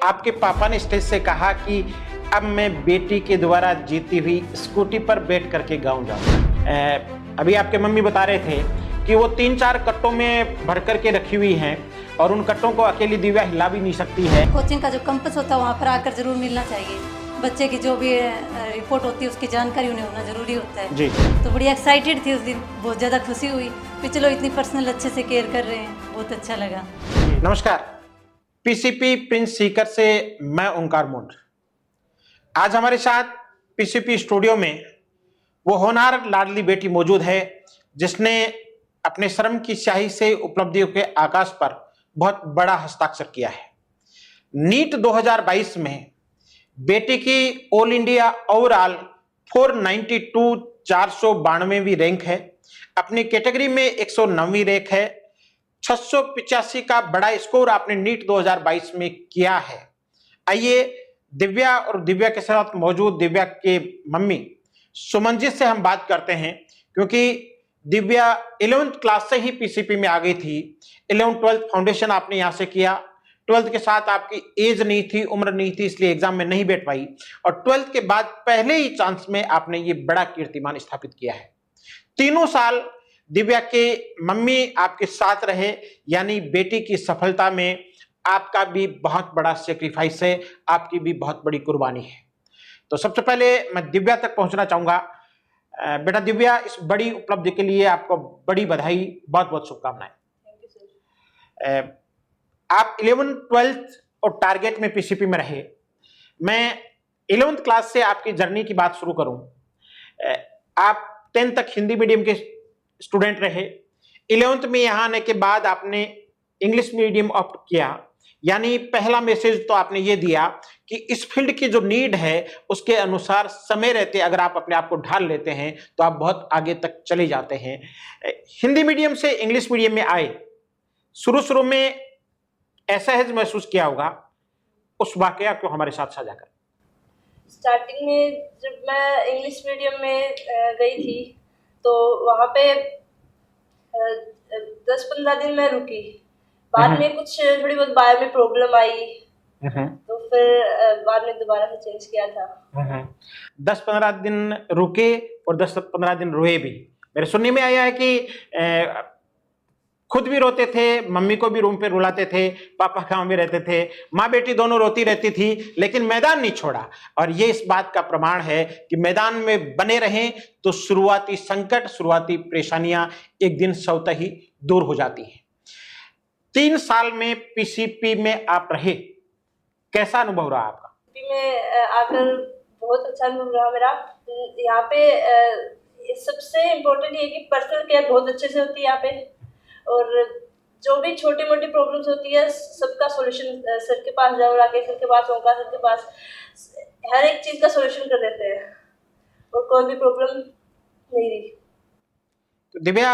आपके पापा ने स्टेज से कहा कि अब मैं बेटी के द्वारा जीती हुई स्कूटी पर बैठ करके गाँव जाऊँ। अभी आपके मम्मी बता रहे थे कि वो 3-4 कट्टों में भर करके रखी हुई हैं और उन कट्टों को अकेली दिव्या हिला भी नहीं सकती है। कोचिंग का जो कैंपस होता है वहाँ पर आकर जरूर मिलना चाहिए। बच्चे की जो भी रिपोर्ट होती है उसकी जानकारी उन्हें होना जरूरी होता है जी। तो बड़ी एक्साइटेड थी उस दिन, बहुत ज़्यादा खुशी हुई कि चलो इतनी पर्सनल अच्छे से केयर कर रहे हैं, बहुत अच्छा लगा। नमस्कार, पीसीपी प्रिंस सीकर से मैं ओंकार मुंड। आज हमारे साथ पीसीपी स्टूडियो में वो होनहार लाडली बेटी मौजूद है जिसने अपने श्रम की स्याही से उपलब्धियों के आकाश पर बहुत बड़ा हस्ताक्षर किया है। नीट 2022 में बेटी की ऑल इंडिया ओवरऑल 492 492वीं रैंक है, अपनी कैटेगरी में 109वीं रैंक है। 685 का बड़ा स्कोर आपने नीट 2022 में किया है। आइए दिव्या और दिव्या के साथ मौजूद दिव्या के मम्मी सुमनजीत से हम बात करते हैं, क्योंकि दिव्या 11th क्लास से ही पीसीपी में आ गई थी। 11th 12th फाउंडेशन आपने यहाँ से किया। 12th के साथ आपकी एज नहीं थी, उम्र नहीं थी, इसलिए एग्जाम में नहीं बैठ पाई और 12th के बाद पहले ही चांस में आपने ये बड़ा कीर्तिमान स्थापित किया है। 3 साल दिव्या के मम्मी आपके साथ रहे, यानी बेटी की सफलता में आपका भी बहुत बड़ा सेक्रीफाइस है, आपकी भी बहुत बड़ी कुर्बानी है। तो सबसे पहले मैं दिव्या तक पहुंचना चाहूंगा। बेटा दिव्या, इस बड़ी उपलब्धि के लिए आपको बड़ी बधाई, बहुत बहुत शुभकामनाएं। आप 11th 12th और टारगेट में पीसीपी में रहे। मैं 11th क्लास से आपकी जर्नी की बात शुरू करूं। आप 10th तक हिंदी मीडियम के स्टूडेंट रहे। 11th में यहाँ आने के बाद आपने इंग्लिश मीडियम ऑप्ट किया, यानी पहला मैसेज तो आपने ये दिया कि इस फील्ड की जो नीड है उसके अनुसार समय रहते अगर आप अपने आप को ढाल लेते हैं तो आप बहुत आगे तक चले जाते हैं। हिंदी मीडियम से इंग्लिश मीडियम में आए, शुरू में असहज महसूस किया होगा, उस वाकया को हमारे साथ साझा करें। स्टार्टिंग में जब मैं इंग्लिश मीडियम में गई थी तो वहाँ पे 10-15 दिन मैं रुकी। बाद में कुछ थोड़ी बहुत बायो में प्रॉब्लम आई तो फिर बाद में दोबारा से चेंज किया था। 10-15 दिन रुके और 10-15 दिन रोए भी। मेरे सुनने में आया है कि खुद भी रोते थे, मम्मी को भी रूम पे रुलाते थे, पापा गांव में रहते थे, माँ बेटी दोनों रोती रहती थी, लेकिन मैदान नहीं छोड़ा। और ये इस बात का प्रमाण है कि मैदान में बने रहें तो शुरुआती संकट, शुरुआती परेशानियां एक दिन स्वतः ही दूर हो जाती हैं। 3 साल में पीसीपी में आप रहे, कैसा अनुभव रहा आपका? पीसीपी में आकर बहुत अच्छा अनुभव रहा मेरा। यहाँ पे सबसे इम्पोर्टेंट ये कि पर्सनल केयर बहुत अच्छे से होती है यहाँ पे, और जो भी छोटी मोटी प्रॉब्लम्स होती है सबका सॉल्यूशन सर के पास जाओ, राकेश सर के पास, ओंकार सर के पास, हर एक चीज़ का सॉल्यूशन कर देते हैं और कोई भी प्रॉब्लम नहीं रही। तो दिव्या,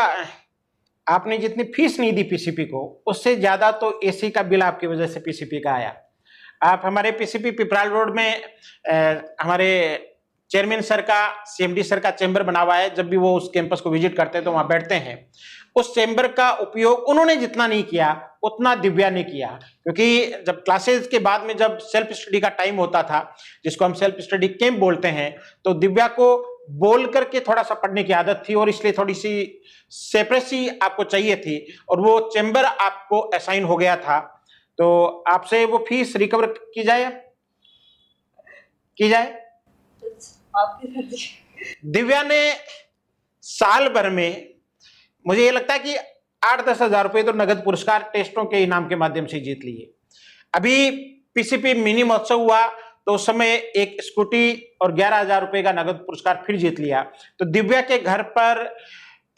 आपने जितनी फीस नहीं दी पीसीपी को, उससे ज्यादा तो एसी का बिल आपकी वजह से पीसीपी का आया। आप हमारे पीसीपी पिपराल रोड में हमारे चेयरमैन सर का, सीएमडी सर का चैम्बर बना हुआ है। जब भी वो उस कैंपस को विजिट करते हैं तो वहां बैठते हैं। उस चैम्बर का उपयोग उन्होंने जितना नहीं किया उतना दिव्या ने किया, क्योंकि जब क्लासेस के बाद में जब सेल्फ स्टडी का टाइम होता था, जिसको हम सेल्फ स्टडी कैंप बोलते हैं, तो दिव्या को बोल करके थोड़ा सा पढ़ने की आदत थी और इसलिए थोड़ी सी सेपरेसी आपको चाहिए थी और वो चैम्बर आपको असाइन हो गया था। तो आपसे वो फीस रिकवर की जाए। दिव्या ने साल भर में मुझे ये लगता है कि 8-10 हजार रुपए तो नगद पुरस्कार टेस्टों के इनाम के माध्यम से जीत लिए। अभी पीसीपी मिनी महोत्सव हुआ तो उस समय एक स्कूटी और 11,000 रुपए का नगद पुरस्कार फिर जीत लिया। तो दिव्या के घर पर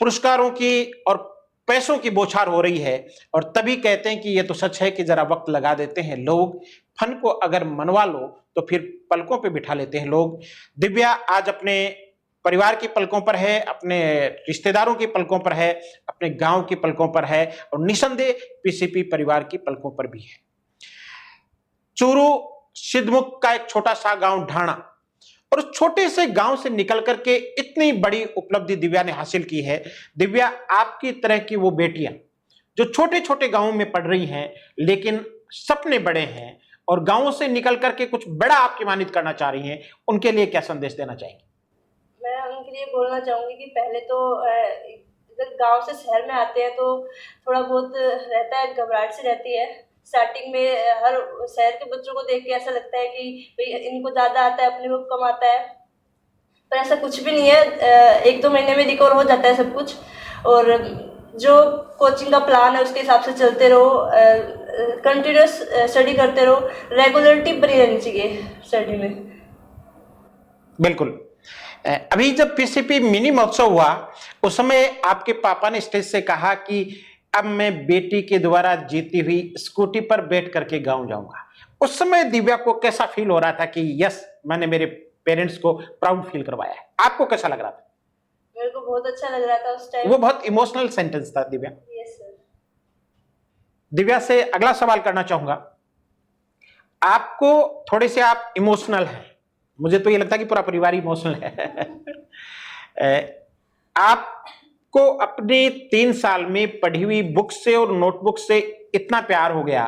पुरस्कारों की और पैसों की बौछार हो रही है और तभी कहते हैं कि ये तो सच है कि जरा वक्त लगा देते हैं लोग, फन को अगर मनवा लो तो फिर पलकों पे बिठा लेते हैं लोग। दिव्या आज अपने परिवार की पलकों पर है, अपने रिश्तेदारों की पलकों पर है, अपने गांव की पलकों पर है और निसंदेह पीसीपी परिवार की पलकों पर भी है। चूरू सिद्धमुख का एक छोटा सा गांव ढाणा, और उस छोटे से गांव से निकल करके इतनी बड़ी उपलब्धि दिव्या ने हासिल की है। दिव्या, आपकी तरह की वो बेटियां जो छोटे छोटे गांवों में पढ़ रही हैं लेकिन सपने बड़े हैं और गांवों से निकल करके कुछ बड़ा आप किमानित करना चाह रही हैं, उनके लिए क्या संदेश देना चाहेंगे? मैं उनके लिए बोलना चाहूँगी कि पहले तो अगर गांव से शहर में आते हैं तो थोड़ा बहुत रहता है, घबराहट सी रहती है स्टार्टिंग में। हर शहर के बच्चों को देख के ऐसा लगता है कि भाई इनको ज़्यादा आता है, अपने को कम आता है, पर ऐसा कुछ भी नहीं है। 1-2 महीने में रिकवर हो जाता है सब कुछ। और जो कोचिंग का प्लान है उसके हिसाब से चलते रहो, कंटिन्यूस स्टडी करते रहो, रेगुलरिटी बनी रहनी चाहिए स्टडी में। बिल्कुल। अभी जब पीसीपी मिनी महोत्सव हुआ उस समय आपके पापा ने स्टेज से कहा कि अब मैं बेटी के द्वारा जीती हुई स्कूटी पर बैठ करके गांव जाऊंगा। उस समय दिव्या को कैसा फील हो रहा था कि यस, मैंने मेरे पेरेंट्स को प्राउड फील करवाया है? आपको कैसा लग रहा था? मेरे को बहुत अच्छा लग रहा था उस टाइम। वो बहुत इमोशनल सेंटेंस था दिव्या। Yes sir. दिव्या से अगला सवाल करना चाहूंगा। आपको थोड़े से आप इमोशनल हैं, मुझे तो ये लगता है कि पूरा परिवार इमोशनल है। आपको अपने 3 साल में पढ़ी हुई बुक से और नोटबुक से इतना प्यार हो गया।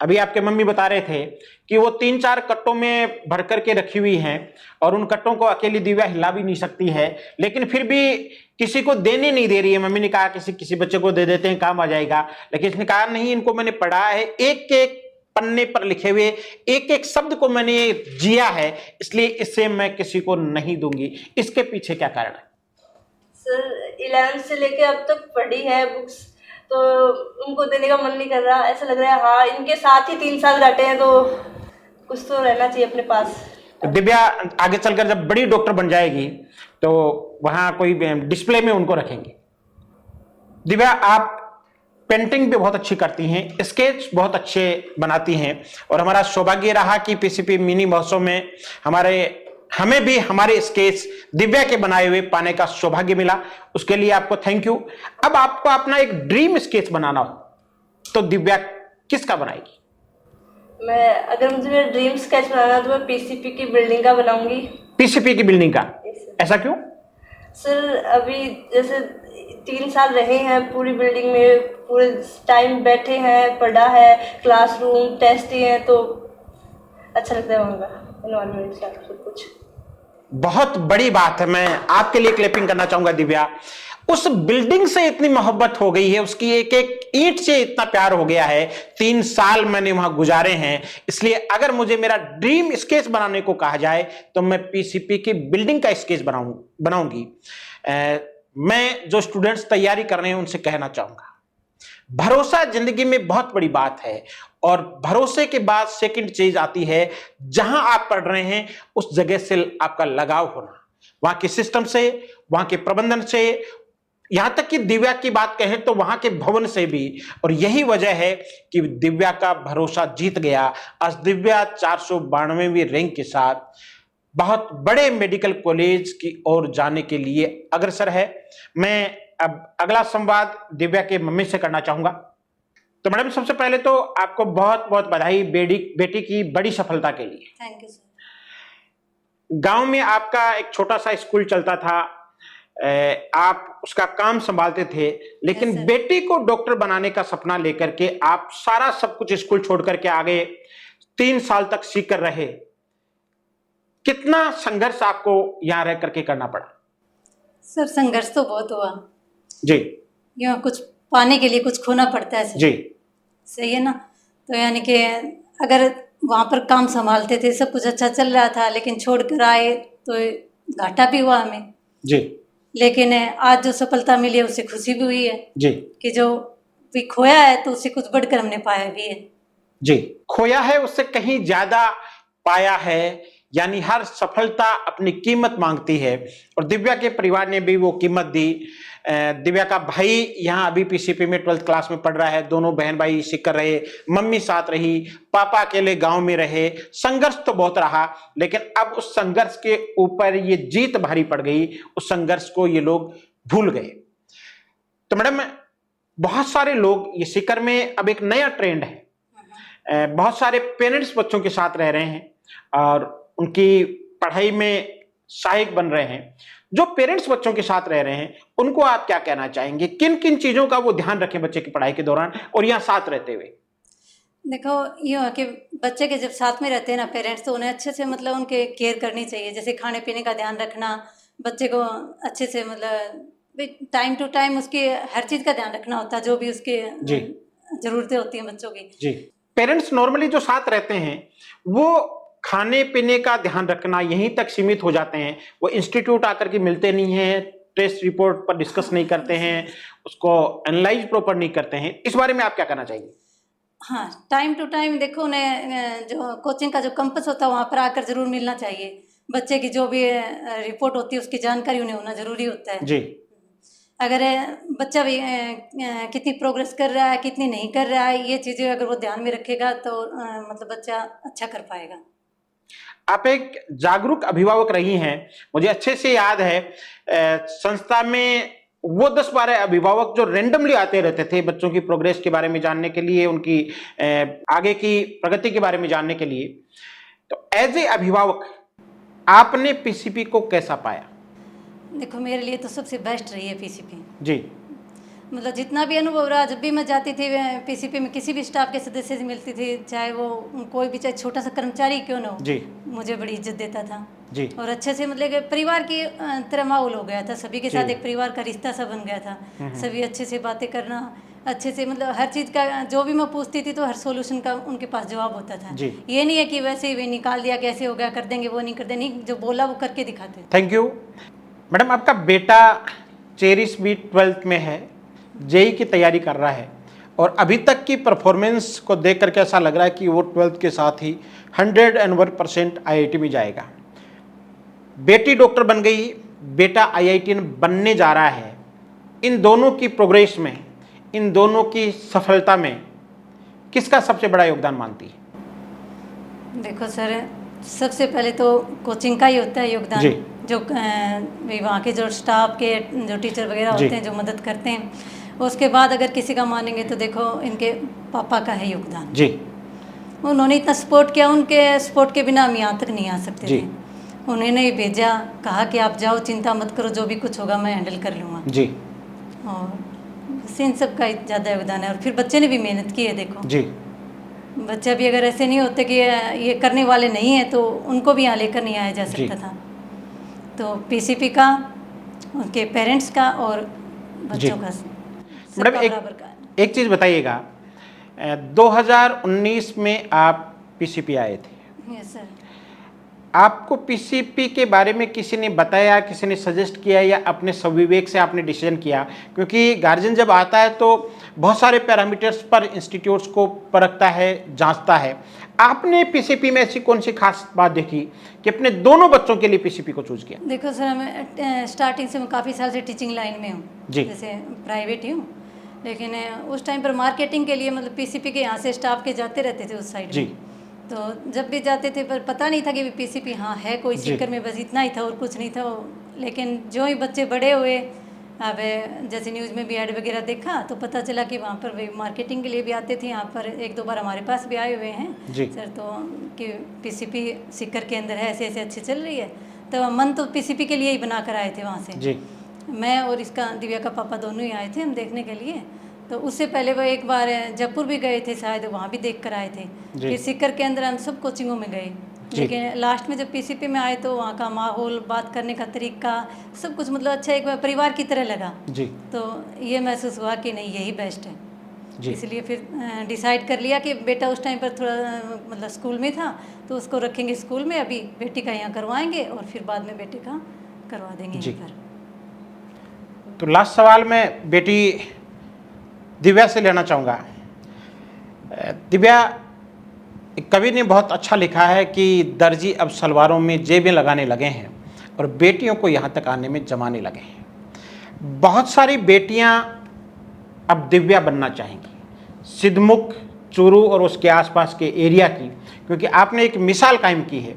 अभी आपके मम्मी बता रहे थे कि वो 3-4 कट्टों में भर करके रखी हुई हैं और उन कट्टों को अकेली दिव्या हिला भी नहीं सकती है, लेकिन फिर भी किसी को देने नहीं दे रही है। मम्मी ने कहा किसी बच्चे को दे देते हैं, काम आ जाएगा, लेकिन इसने कहा नहीं, इनको मैंने पढ़ा है, एक एक पन्ने पर लिखे हुए एक एक शब्द को मैंने जिया है, इसलिए इससे मैं किसी को नहीं दूंगी। इसके पीछे क्या कारण है? सर 11th से लेके अब तक पढ़ी है बुक्स, तो उनको देने का मन नहीं कर रहा। ऐसा लग रहा है हाँ, इनके साथ ही 3 साल काटे हैं तो कुछ तो रहना चाहिए अपने पास। दिव्या आगे चलकर जब बड़ी डॉक्टर बन जाएगी तो वहां कोई डिस्प्ले में उनको रखेंगे। दिव्या, आप पेंटिंग भी बहुत अच्छी करती हैं, स्केच बहुत अच्छे बनाती हैं, और हमारा सौभाग्य रहा कि पीसीपी मिनी महोत्सव में हमें भी हमारे स्केच दिव्या के बनाए हुए पाने का सौभाग्य मिला। उसके लिए आपको थैंक यू। अब आपको अपना एक ड्रीम स्केच बनाना हो तो दिव्या किसका बनाएगी? अगर मुझे मेरा ड्रीम स्केच बनाना है तो मैं पीसीपी की बिल्डिंग का बनाऊंगी। पीसीपी की बिल्डिंग का? ऐसा क्यों? सर अभी जैसे 3 साल रहे हैं पूरी बिल्डिंग में, पूरे टाइम बैठे हैं, पढ़ा है, क्लासरूम टेस्ट दिए हैं, तो अच्छा लगता है वहाँ का एनवायरनमेंट सब कुछ। बहुत बड़ी बात है, मैं आपके लिए क्लैपिंग करना चाहूंगा दिव्या। उस बिल्डिंग से इतनी मोहब्बत हो गई है, उसकी एक एक ईंट से इतना प्यार हो गया है। 3 साल मैंने वहां गुजारे हैं, इसलिए अगर मुझे मेरा ड्रीम स्केच बनाने को कहा जाए तो मैं पीसीपी की बिल्डिंग का स्केच बनाऊंगी। मैं जो स्टूडेंट्स तैयारी कर रहे हैं उनसे कहना चाहूंगा, भरोसा जिंदगी में बहुत बड़ी बात है, और भरोसे के बाद सेकंड चीज आती है जहां आप पढ़ रहे हैं उस जगह से आपका लगाव होना, वहां के सिस्टम से, वहां के प्रबंधन से, यहां तक कि दिव्या की बात कहें तो वहां के भवन से भी। और यही वजह है कि दिव्या का भरोसा जीत गया। आज दिव्या 492वीं रैंक के साथ बहुत बड़े मेडिकल कॉलेज की ओर जाने के लिए अग्रसर है। मैं अब अगला संवाद दिव्या के मम्मी से करना चाहूंगा। तो मैडम, सबसे पहले तो आपको बहुत बहुत बधाई बेटी की बड़ी सफलता के लिए। Thank you sir. गांव में आपका एक छोटा सा स्कूल चलता था, आप उसका काम संभालते थे, लेकिन Yes, बेटी को डॉक्टर बनाने का सपना लेकर के आप सारा सब कुछ स्कूल छोड़ करके आगे 3 साल तक सीख कर रहे। कितना संघर्ष आपको यहां रह करके करना पड़ा? सर संघर्ष तो बहुत हुआ जी यहाँ, कुछ पाने के लिए कुछ खोना पड़ता है सर। जी। सही है ना। तो यानी कि अगर वहाँ पर काम संभालते थे, सब कुछ अच्छा चल रहा था, लेकिन छोड़ कर आए तो घाटा भी हुआ हमें जी लेकिन आज जो सफलता मिली है उससे खुशी भी हुई है जी कि जो भी खोया है तो उससे कुछ बढ़कर हमने पाया भी है। जी, खोया है उससे कहीं ज्यादा पाया है, यानी हर सफलता अपनी कीमत मांगती है, और दिव्या के परिवार ने भी वो कीमत दी। दिव्या का भाई यहाँ अभी पीसीपी में 12th क्लास में पढ़ रहा है, दोनों बहन भाई सीख कर रहे, मम्मी साथ रही, पापा अकेले गांव में रहे। संघर्ष तो बहुत रहा, लेकिन अब उस संघर्ष के ऊपर ये जीत भारी पड़ गई, उस संघर्ष को ये लोग भूल गए। तो मैडम, बहुत सारे लोग ये सीकर में अब एक नया ट्रेंड है, बहुत सारे पेरेंट्स बच्चों के साथ रह रहे हैं और उनकी पढ़ाई में सहायक बन रहे हैं। जो पेरेंट्स बच्चों के साथ रह रहे हैं उनको आप क्या कहना चाहेंगे? किन किन चीजों का वो ध्यान रखें बच्चे की पढ़ाई के दौरान और यहाँ साथ रहते हुए? देखो, ये है कि बच्चे के जब साथ में रहते हैं ना पेरेंट्स, तो उन्हें अच्छे से मतलब उनके केयर करनी चाहिए, जैसे खाने पीने का ध्यान रखना, बच्चे को अच्छे से मतलब टाइम टू टाइम उसकी हर चीज़ का ध्यान रखना होता है, जो भी उसके जी ज़रूरतें होती हैं बच्चों की। जी। पेरेंट्स नॉर्मली जो साथ रहते हैं वो खाने पीने का ध्यान रखना यहीं तक सीमित हो जाते हैं, वो इंस्टीट्यूट आकर के मिलते नहीं हैं, टेस्ट रिपोर्ट पर डिस्कस नहीं करते हैं, उसको एनालाइज प्रॉपर नहीं करते हैं। इस बारे में आप क्या कहना चाहेंगे? हाँ, टाइम टू टाइम देखो उन्हें जो कोचिंग का जो कैंपस होता है वहाँ पर आकर ज़रूर मिलना चाहिए। बच्चे की जो भी रिपोर्ट होती है उसकी जानकारी उन्हें होना ज़रूरी होता है। जी अगर बच्चा भी कितनी प्रोग्रेस कर रहा है, कितनी नहीं कर रहा है, ये चीज़ें अगर वो ध्यान में रखेगा तो मतलब बच्चा अच्छा कर पाएगा। आप एक जागरूक अभिभावक रही हैं, मुझे अच्छे से याद है संस्था में वो 10-12 अभिभावक जो रैंडमली आते रहते थे बच्चों की प्रोग्रेस के बारे में जानने के लिए, उनकी आगे की प्रगति के बारे में जानने के लिए। तो एज ए अभिभावक आपने पीसीपी को कैसा पाया? देखो, मेरे लिए तो सबसे बेस्ट रही है पीसीपी। जी मतलब जितना भी अनुभव रहा, जब भी मैं जाती थी पीसीपी में किसी भी स्टाफ के सदस्य से मिलती थी, चाहे वो कोई भी, चाहे छोटा सा कर्मचारी क्यों ना हो, जी मुझे बड़ी इज्जत देता था। जी और अच्छे से मतलब कि परिवार की तरह माहौल हो गया था, सभी के साथ जी। एक परिवार का रिश्ता सा बन गया था। सभी अच्छे से बातें करना, अच्छे से मतलब हर चीज़ का जो भी मैं पूछती थी तो हर सॉल्यूशन का उनके पास जवाब होता था। जी। ये नहीं है कि वैसे ही वे निकाल दिया, कैसे हो गया, कर देंगे, वो नहीं कर देंगे, नहीं, जो बोला वो करके दिखाते। Thank you madam. आपका बेटा चेरिश भी 12th में है, जेई की तैयारी कर रहा है और अभी तक की परफॉर्मेंस को देख करके ऐसा लग रहा है कि वो 12th के साथ ही 101% आईआईटी में जाएगा। बेटी डॉक्टर बन गई, बेटा आईआईटीएन बनने जा रहा है। इन दोनों की प्रोग्रेस में, इन दोनों की सफलता में किसका सबसे बड़ा योगदान मानती है? देखो सर, सबसे पहले तो कोचिंग का ही होता है योगदान। जी। जो वहाँ के जो स्टाफ के जो टीचर वगैरह जी। होते हैं जो मदद करते हैं, उसके बाद अगर किसी का मानेंगे तो देखो इनके पापा का है योगदान। जी उन्होंने इतना सपोर्ट किया, उनके सपोर्ट के बिना हम यहाँ तक नहीं आ सकते जी। थे। उन्होंने ही भेजा, कहा कि आप जाओ, चिंता मत करो, जो भी कुछ होगा मैं हैंडल कर लूँगा। जी और बस इन सब का ज़्यादा योगदान है। और फिर बच्चे ने भी मेहनत की है। देखो जी बच्चा भी अगर ऐसे नहीं होते कि ये करने वाले नहीं है तो उनको भी यहाँ लेकर नहीं आया जा जी। सकता था। तो पीसीपी का, उनके पेरेंट्स का और बच्चों का, सबका मैडम बराबर का। एक चीज़ बताइएगा, 2019 में आप पीसीपी आए थे, यस सर। आपको पीसीपी के बारे में किसी ने बताया, किसी ने सजेस्ट किया या अपने स्वविवेक से आपने डिसीजन किया? क्योंकि गार्जियन जब आता है तो बहुत सारे पैरामीटर्स पर इंस्टीट्यूट्स को परखता है, जांचता है। आपने पीसीपी में ऐसी कौन सी खास बात देखी कि अपने दोनों बच्चों के लिए पीसीपी को चूज किया? देखो सर, मैं स्टार्टिंग से मैं काफ़ी साल से टीचिंग लाइन में हूँ। जी। जैसे प्राइवेट ही हूँ, लेकिन उस टाइम पर मार्केटिंग के लिए मतलब पीसीपी के यहाँ से स्टाफ के जाते रहते थे उस साइड जी। में। तो जब भी जाते थे पर पता नहीं था कि पीसीपी हाँ है कोई जी। चक्कर में, बस इतना ही था और कुछ नहीं था। लेकिन जो ही बच्चे बड़े हुए, अब जैसे न्यूज़ में भी ऐड वगैरह देखा तो पता चला कि वहाँ पर वे मार्केटिंग के लिए भी आते थे। यहाँ पर 1-2 बार हमारे पास भी आए हुए हैं जी। सर, तो कि पीसीपी सीकर के अंदर है, ऐसे ऐसे अच्छी चल रही है। तो मन तो पीसीपी के लिए ही बना कर आए थे वहाँ से। जी मैं और इसका दिव्या का पापा दोनों ही आए थे हम देखने के लिए। तो उससे पहले वो एक बार जयपुर भी गए थे शायद, वहाँ भी देख कर आए थे। जी। फिर सीकर के अंदर हम सब कोचिंगों में गए, जी। लेकिन लास्ट में जब पीसीपी में आए तो वहाँ का माहौल, बात करने का तरीका, सब कुछ मतलब अच्छा, एक परिवार की तरह लगा। जी तो ये महसूस हुआ कि नहीं, यही बेस्ट है। जी। इसलिए फिर डिसाइड कर लिया कि बेटा उस टाइम पर थोड़ा मतलब स्कूल में था तो उसको रखेंगे स्कूल में, अभी बेटी का यहाँ करवाएंगे और फिर बाद में बेटे का करवा देंगे जी। यहाँ पर। तो लास्ट सवाल मैं बेटी दिव्या से लेना चाहूँगा। दिव्या, एक कवि ने बहुत अच्छा लिखा है कि दर्जी अब सलवारों में जेबें लगाने लगे हैं और बेटियों को यहाँ तक आने में जमाने लगे हैं। बहुत सारी बेटियाँ अब दिव्या बनना चाहेंगी, सिद्धमुख, चूरू और उसके आसपास के एरिया की, क्योंकि आपने एक मिसाल कायम की है।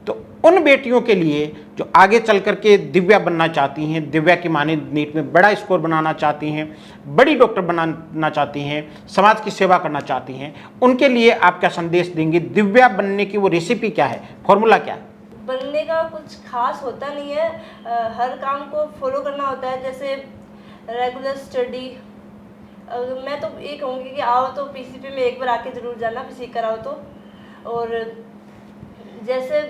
तो उन बेटियों के लिए जो आगे चल करके दिव्या बनना चाहती हैं, दिव्या की माने नीट में बड़ा स्कोर बनाना चाहती हैं, बड़ी डॉक्टर बनाना चाहती हैं, समाज की सेवा करना चाहती हैं, उनके लिए आप क्या संदेश देंगे? दिव्या बनने की वो रेसिपी क्या है, फॉर्मूला क्या है? बनने का कुछ खास होता नहीं है, हर काम को फॉलो करना होता है। जैसे रेगुलर स्टडी, मैं तो ये कहूँगी कि आओ तो पीसीपी में एक बार आके ज़रूर जाना, सीख कर आओ तो। और जैसे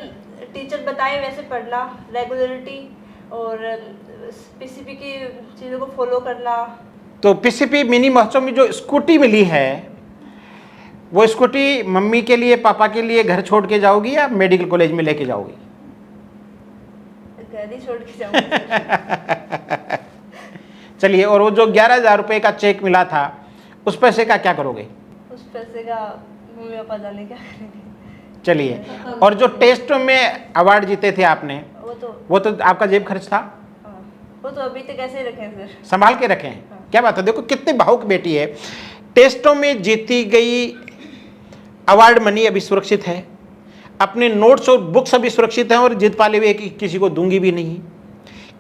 टीचर बताएं वैसे पढ़ना, रेगुलरिटी और पीसीपी की चीज़ों को फॉलो करना। तो पीसीपी मिनी महोत्सव में जो स्कूटी मिली है, वो स्कूटी मम्मी के लिए पापा के लिए घर छोड़ के जाओगी या मेडिकल कॉलेज में लेके जाओगी? घर ही छोड़ के जाऊँगी। चलिए, और वो जो 11,000 रुपये का चेक मिला था, उस पैसे का क्या करोगे? उस पैसे का मम्मी पापा जाने क्या करेंगे। चलिए, और जो टेस्ट में अवार्ड जीते थे आपने, वो तो आपका जेब खर्च था? हाँ, वो तो अभी तक ऐसे ही रखे हैं सर, संभाल के रखे हैं। क्या बात है, देखो कितनी भावुक बेटी है। टेस्टों में जीती गई अवार्ड मनी अभी सुरक्षित है, अपने नोट्स और बुक्स अभी सुरक्षित हैं, और जिद पाले हुए कि किसी को दूंगी भी नहीं।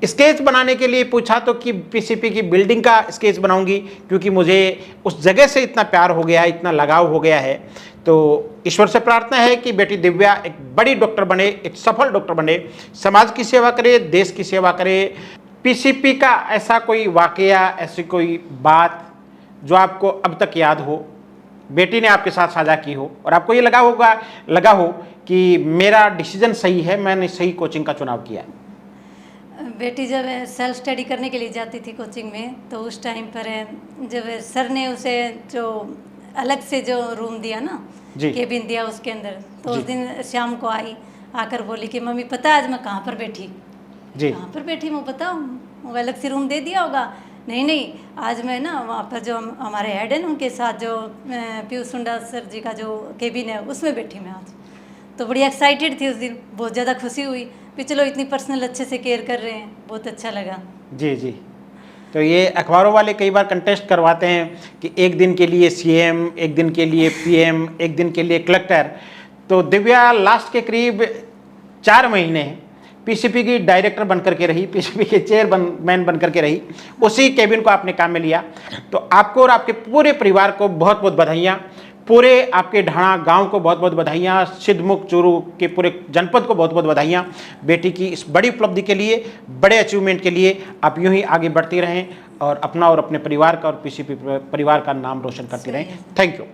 स्केच बनाने के लिए पूछा तो कि पीसीपी की बिल्डिंग का स्केच बनाऊंगी, क्योंकि मुझे उस जगह से इतना प्यार हो गया है, इतना लगाव हो गया है। तो ईश्वर से प्रार्थना है कि बेटी दिव्या एक बड़ी डॉक्टर बने, एक सफल डॉक्टर बने, समाज की सेवा करे, देश की सेवा करे। पीसीपी का ऐसा कोई वाकया, ऐसी कोई बात जो आपको अब तक याद हो, बेटी ने आपके साथ साझा की हो, और आपको ये लगा हो कि मेरा डिसीजन सही है, मैंने सही कोचिंग का चुनाव किया है? बेटी जब सेल्फ स्टडी करने के लिए जाती थी कोचिंग में, तो उस टाइम पर जब सर ने उसे जो अलग से जो रूम दिया ना, केबिन दिया उसके अंदर, तो उस दिन शाम को आकर बोली कि मम्मी पता आज मैं कहाँ पर बैठी? कहाँ पर बैठी मैं बताऊँ? वो अलग से रूम दे दिया होगा। नहीं, आज मैं ना वहाँ पर जो हमारे हेड है उनके साथ जो पीयूष सुंडा सर जी का जो केबिन है उसमें बैठी मैं आज। तो बड़ी एक्साइटेड थी उस दिन, बहुत ज़्यादा खुशी हुई कि चलो इतनी पर्सनल अच्छे से केयर कर रहे हैं, बहुत अच्छा लगा। जी। तो ये अखबारों वाले कई बार कंटेस्ट करवाते हैं कि एक दिन के लिए सीएम, एक दिन के लिए पीएम, एक दिन के लिए कलेक्टर। तो दिव्या लास्ट के करीब 4 महीने पीसीपी की डायरेक्टर बनकर के रही, पीसीपी के चेयरमैन बनकर के रही, उसी केबिन को आपने काम में लिया। तो आपको और आपके पूरे परिवार को बहुत बहुत बधाइयाँ, पूरे आपके ढाणा गांव को बहुत बहुत बधाइयाँ, सिद्धमुख चूरू के पूरे जनपद को बहुत बहुत बधाइयाँ बेटी की इस बड़ी उपलब्धि के लिए, बड़े अचीवमेंट के लिए। आप यूं ही आगे बढ़ती रहें और अपना और अपने परिवार का और पीसीपी परिवार का नाम रोशन करती रहें। Thank you.